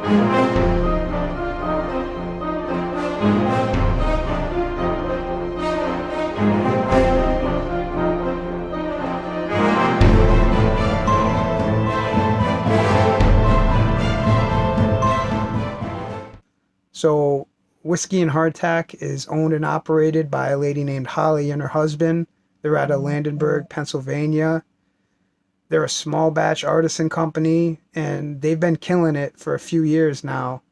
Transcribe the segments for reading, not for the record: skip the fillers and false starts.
So, Whiskey and Hardtack is owned and operated by a lady named Holly and her husband. They're out of Landenberg, Pennsylvania. They're a small batch artisan company, and they've been killing it for a few years now.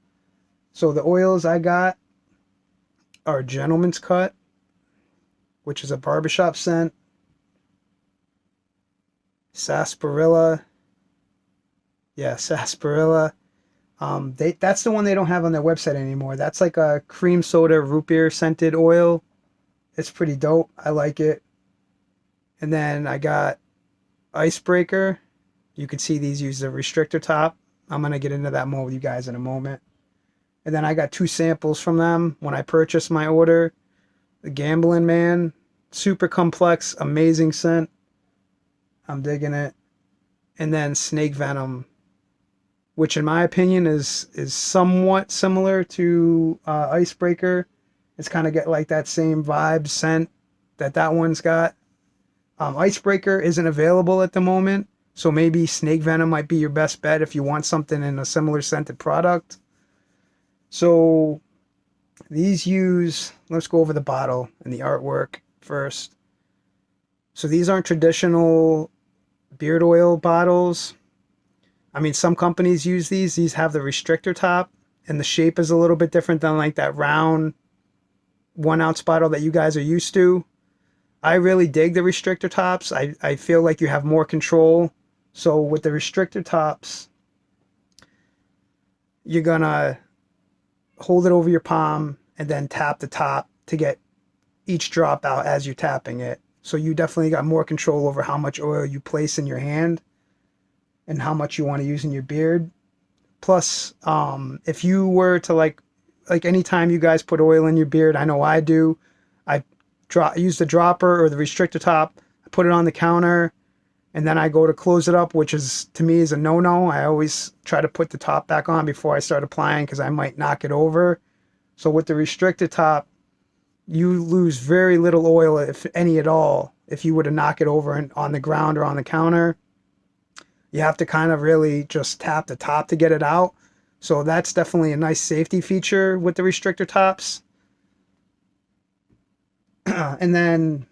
So, the oils I got are Gentleman's Cut, which is a barbershop scent, Sarsaparilla. Yeah, Sarsaparilla. That's the one they don't have on their website anymore. That's like a cream soda root beer scented oil. It's pretty dope. I like it. And then I got Icebreaker. You can see these use the restrictor top. I'm going to get into that more with you guys in a moment. And then I got 2 samples from them when I purchased my order. The Gambling Man. Super complex, amazing scent. I'm digging it. And then Snake Venom, which in my opinion is somewhat similar to Icebreaker. It's kind of get like that same vibe scent that one's got. Icebreaker isn't available at the moment, so maybe Snake Venom might be your best bet if you want something in a similar scented product. So these let's go over the bottle and the artwork first. So these aren't traditional beard oil bottles. I mean, some companies use these. These have the restrictor top, and the shape is a little bit different than like that round 1 ounce bottle that you guys are used to. I really dig the restrictor tops. I feel like you have more control. So with the restrictor tops, you're gonna hold it over your palm and then tap the top to get each drop out as you're tapping it. So you definitely got more control over how much oil you place in your hand and how much you want to use in your beard. Plus, if you were to like anytime you guys put oil in your beard, I know I do, I use the dropper or the restrictor top, I put it on the counter, and then I go to close it up, which is, to me, is a no-no. I always try to put the top back on before I start applying because I might knock it over. So with the restrictor top, you lose very little oil, if any at all, if you were to knock it over on the ground or on the counter. You have to kind of really just tap the top to get it out. So that's definitely a nice safety feature with the restrictor tops. And then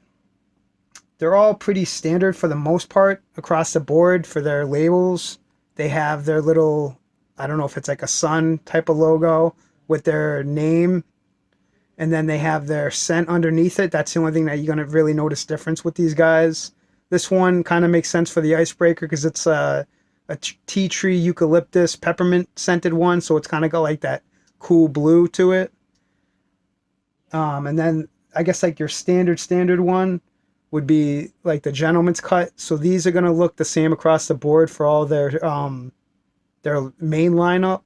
they're all pretty standard for the most part across the board for their labels. They have their little, I don't know if it's like a sun type of logo with their name. And then they have their scent underneath it. That's the only thing that you're going to really notice difference with these guys. This one kind of makes sense for the Icebreaker because it's a tea tree, eucalyptus, peppermint scented one. So it's kind of got like that cool blue to it. And then I guess like your standard one would be like the Gentleman's Cut. So these are going to look the same across the board for all their main lineup.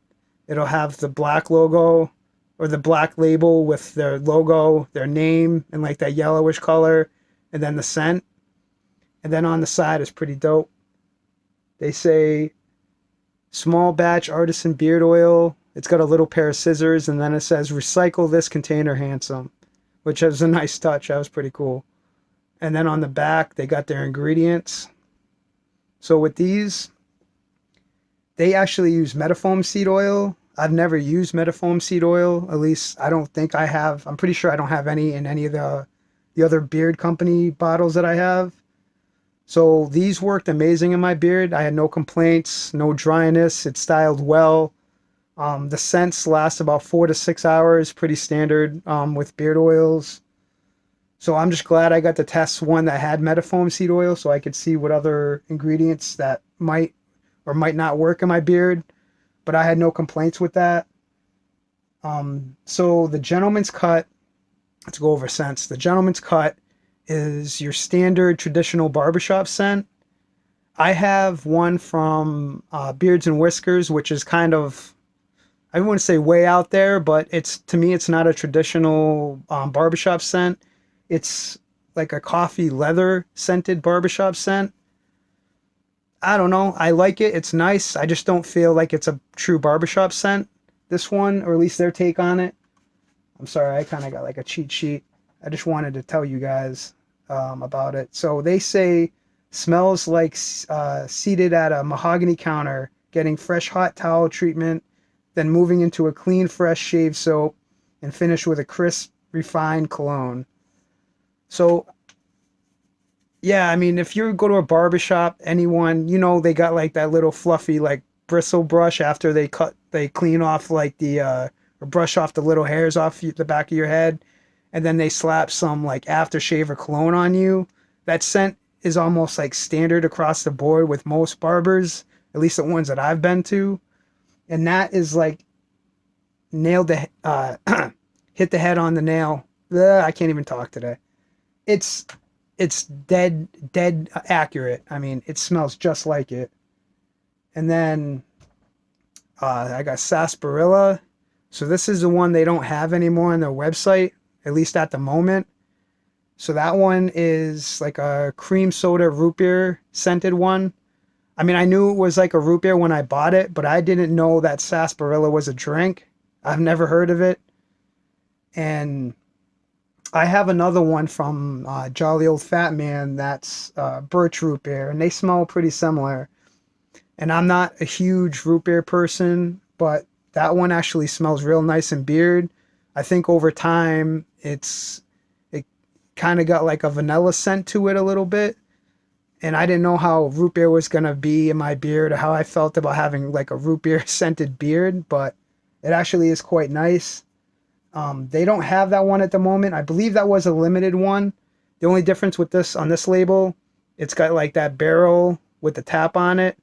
It'll have the black logo or the black label with their logo, their name, and like that yellowish color, and then the scent. And then on the side is pretty dope. They say small batch artisan beard oil. It's got a little pair of scissors, and then it says recycle this container handsome, which is a nice touch. That was pretty cool. And then on the back, they got their ingredients. So with these, they actually use metafoam seed oil. I've never used metafoam seed oil. At least I don't think I have. I'm pretty sure I don't have any in any of the other beard company bottles that I have. So these worked amazing in my beard. I had no complaints, no dryness. It styled well. The scents last about 4 to 6 hours. Pretty standard with beard oils. So I'm just glad I got to test one that had metafoam seed oil so I could see what other ingredients that might or might not work in my beard. But I had no complaints with that. So the Gentleman's Cut, let's go over scents. The Gentleman's Cut is your standard traditional barbershop scent. I have one from Beards and Whiskers, which is kind of, I wouldn't say way out there, but to me, it's not a traditional barbershop scent. It's like a coffee leather scented barbershop scent. I don't know. I like it. It's nice. I just don't feel like it's a true barbershop scent, this one, or at least their take on it. I'm sorry, I kind of got like a cheat sheet. I just wanted to tell you guys about it. So they say smells like seated at a mahogany counter, getting fresh hot towel treatment, then moving into a clean, fresh shave soap, and finish with a crisp, refined cologne. So yeah, I mean, if you go to a barbershop, anyone, they got like that little fluffy like bristle brush after they clean off like or brush off the little hairs off the back of your head, and then they slap some like aftershave or cologne on you. That scent is almost like standard across the board with most barbers, at least the ones that I've been to, and that is like nailed the hit the head on the nail. Ugh, I can't even talk today. It's it's dead accurate. I mean, it smells just like it. And then I got sarsaparilla. So this is the one they don't have anymore on their website, at least at the moment. So that one is like a cream soda root beer scented one. I mean, I knew it was like a root beer when I bought it, but I didn't know that sarsaparilla was a drink. I've never heard of it. And I have another one from Jolly Old Fat Man that's birch root beer, and they smell pretty similar. And I'm not a huge root beer person, but that one actually smells real nice and beard. I think over time it kind of got like a vanilla scent to it a little bit. And I didn't know how root beer was going to be in my beard or how I felt about having like a root beer scented beard, but it actually is quite nice. They don't have that one at the moment. I believe that was a limited one. The only difference with this on this label, it's got like that barrel with the tap on it.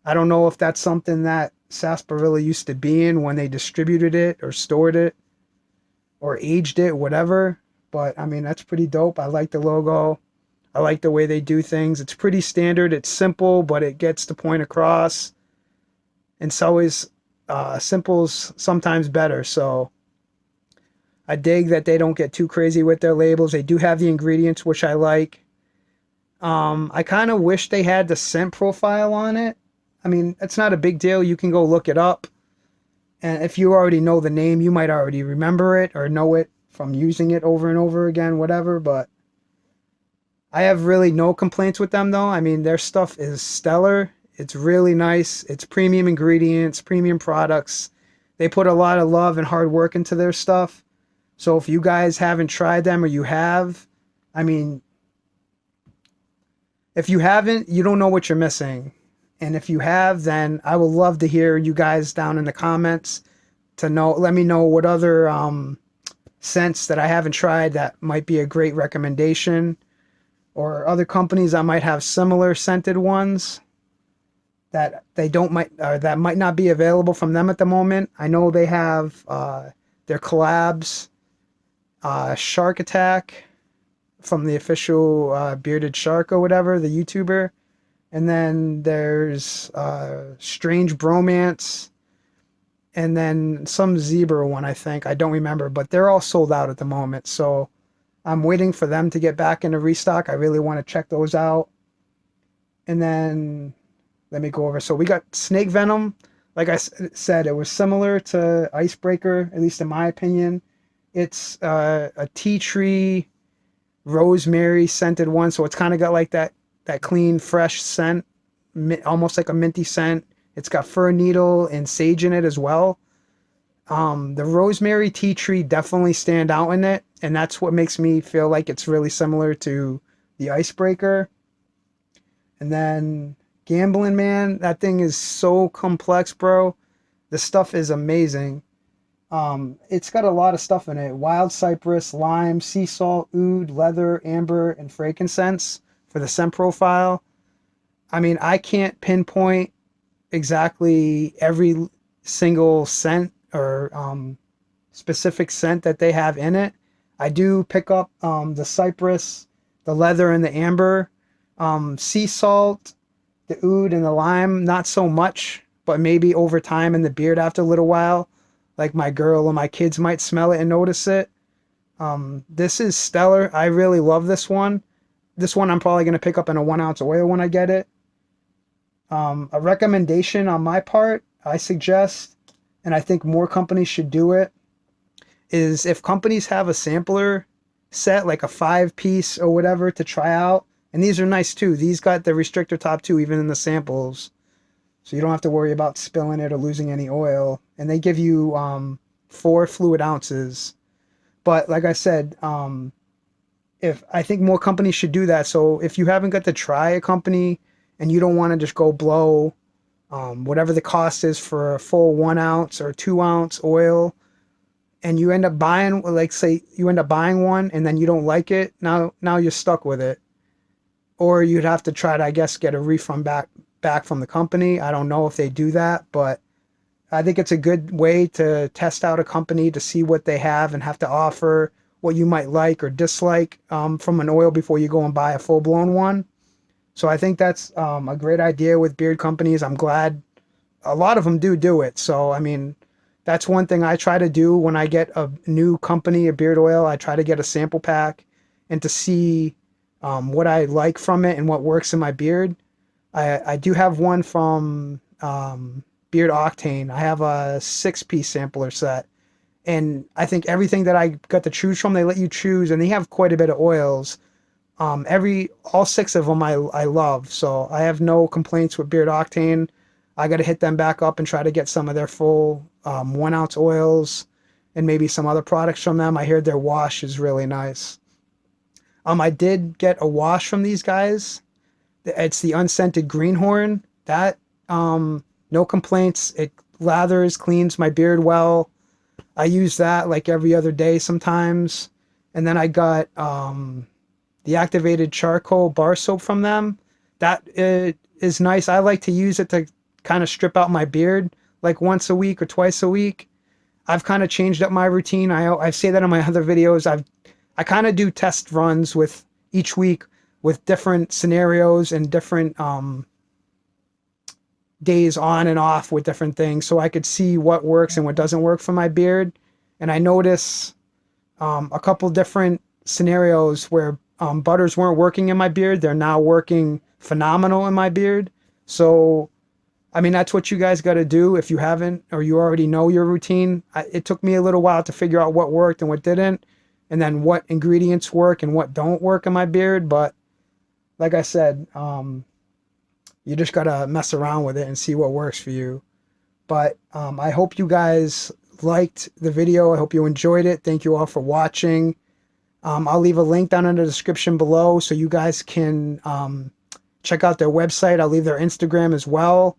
I don't know if that's something that sarsaparilla used to be in when they distributed it or stored it or aged it, whatever. But I mean, that's pretty dope. I like the logo. I like the way they do things. It's pretty standard. It's simple, but it gets the point across. And it's always simple's sometimes better. So I dig that they don't get too crazy with their labels. They do have the ingredients, which I like. I kind of wish they had the scent profile on it. I mean, it's not a big deal. You can go look it up. And if you already know the name, you might already remember it or know it from using it over and over again, whatever. But I have really no complaints with them, though. I mean, their stuff is stellar. It's really nice. It's premium ingredients, premium products. They put a lot of love and hard work into their stuff. So if you guys haven't tried them or you have, I mean, if you haven't, you don't know what you're missing. And if you have, then I would love to hear you guys down in the comments to know. Let me know what other scents that I haven't tried that might be a great recommendation, or other companies that might have similar scented ones that they don't might or that might not be available from them at the moment. I know they have their collabs, Shark Attack from the official Bearded Shark or whatever, the YouTuber. And then there's Strange Bromance, and then some zebra one, I think. I don't remember, but they're all sold out at the moment. So I'm waiting for them to get back into restock. I really want to check those out. And then let me go over. So we got Snake Venom. Like I said, it was similar to Icebreaker, at least in my opinion. It's a tea tree rosemary scented one. So it's kind of got like that clean, fresh scent, almost like a minty scent. It's got fir needle and sage in it as well. The rosemary tea tree definitely stand out in it, and that's what makes me feel like it's really similar to the Icebreaker. And then Gambling Man, that thing is so complex, bro. The stuff is amazing. It's got a lot of stuff in it: wild cypress, lime, sea salt, oud, leather, amber, and frankincense for the scent profile. I mean, I can't pinpoint exactly every single scent or specific scent that they have in it. I do pick up the cypress, the leather, and the amber. Sea salt, the oud, and the lime, not so much, but maybe over time in the beard after a little while, like my girl or my kids might smell it and notice it. This is stellar. I really love this one. This one I'm probably going to pick up in a 1 ounce oil when I get it. A recommendation on my part, I suggest, and I think more companies should do it, is if companies have a sampler set, like a 5-piece or whatever to try out, and these are nice too. These got the restrictor top too, even in the samples. So you don't have to worry about spilling it or losing any oil. And they give you 4 fluid ounces. But like I said, if I think more companies should do that. So if you haven't got to try a company and you don't want to just go blow whatever the cost is for a full 1 ounce or 2 ounce oil, and you end up buying, like say you end up buying one and then you don't like it, now you're stuck with it. Or you'd have to try to, I guess, get a refund back from the company. I don't know if they do that, but I think it's a good way to test out a company to see what they have and have to offer, what you might like or dislike from an oil before you go and buy a full-blown one. So I think that's a great idea with beard companies. I'm glad a lot of them do it. So, I mean, that's one thing I try to do when I get a new company, a beard oil. I try to get a sample pack and to see what I like from it and what works in my beard. I do have one from Beard Octane. I have a 6-piece sampler set. And I think everything that I got to choose from, they let you choose, and they have quite a bit of oils. All 6 of them I love. So I have no complaints with Beard Octane. I got to hit them back up and try to get some of their full 1 ounce oils and maybe some other products from them. I heard their wash is really nice. I did get a wash from these guys. It's the unscented greenhorn. That, no complaints. It lathers, cleans my beard well. I use that like every other day sometimes. And then I got the activated charcoal bar soap from them. That is nice. I like to use it to kind of strip out my beard like once a week or twice a week. I've kind of changed up my routine. I say that in my other videos. I kind of do test runs with each week with different scenarios and different days on and off with different things, so I could see what works and what doesn't work for my beard. And I notice a couple different scenarios where butters weren't working in my beard. They're now working phenomenal in my beard. So, I mean, that's what you guys got to do if you haven't, or you already know your routine. It took me a little while to figure out what worked and what didn't, and then what ingredients work and what don't work in my beard. But like I said, you just got to mess around with it and see what works for you. But I hope you guys liked the video. I hope you enjoyed it. Thank you all for watching. I'll leave a link down in the description below so you guys can check out their website. I'll leave their Instagram as well.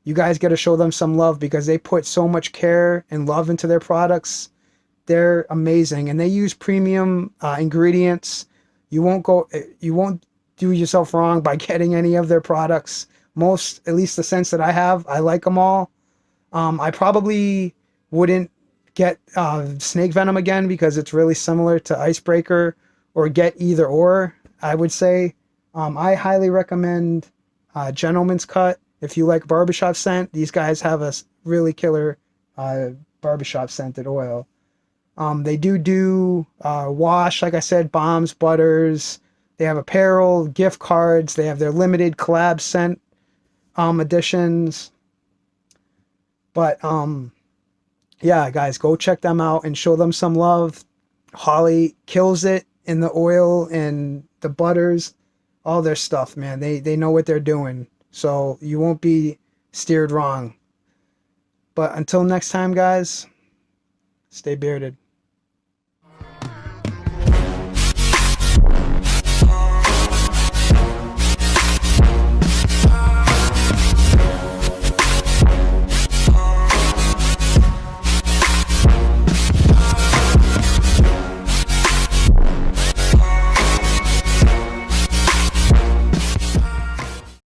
You guys got to show them some love because they put so much care and love into their products. They're amazing, and they use premium ingredients. You won't do yourself wrong by getting any of their products. Most, at least the sense that I have, I like them all. I probably wouldn't get snake venom again because it's really similar to Icebreaker, or get either or, I would say. I highly recommend Gentleman's Cut. If you like barbershop scent, these guys have a really killer barbershop scented oil. They do wash, like I said, bombs, butters. They have apparel, gift cards. They have their limited collab scent editions. But yeah, guys, go check them out and show them some love. Holly kills it in the oil and the butters, all their stuff, man. They know what they're doing, so you won't be steered wrong. But until next time, guys, stay bearded.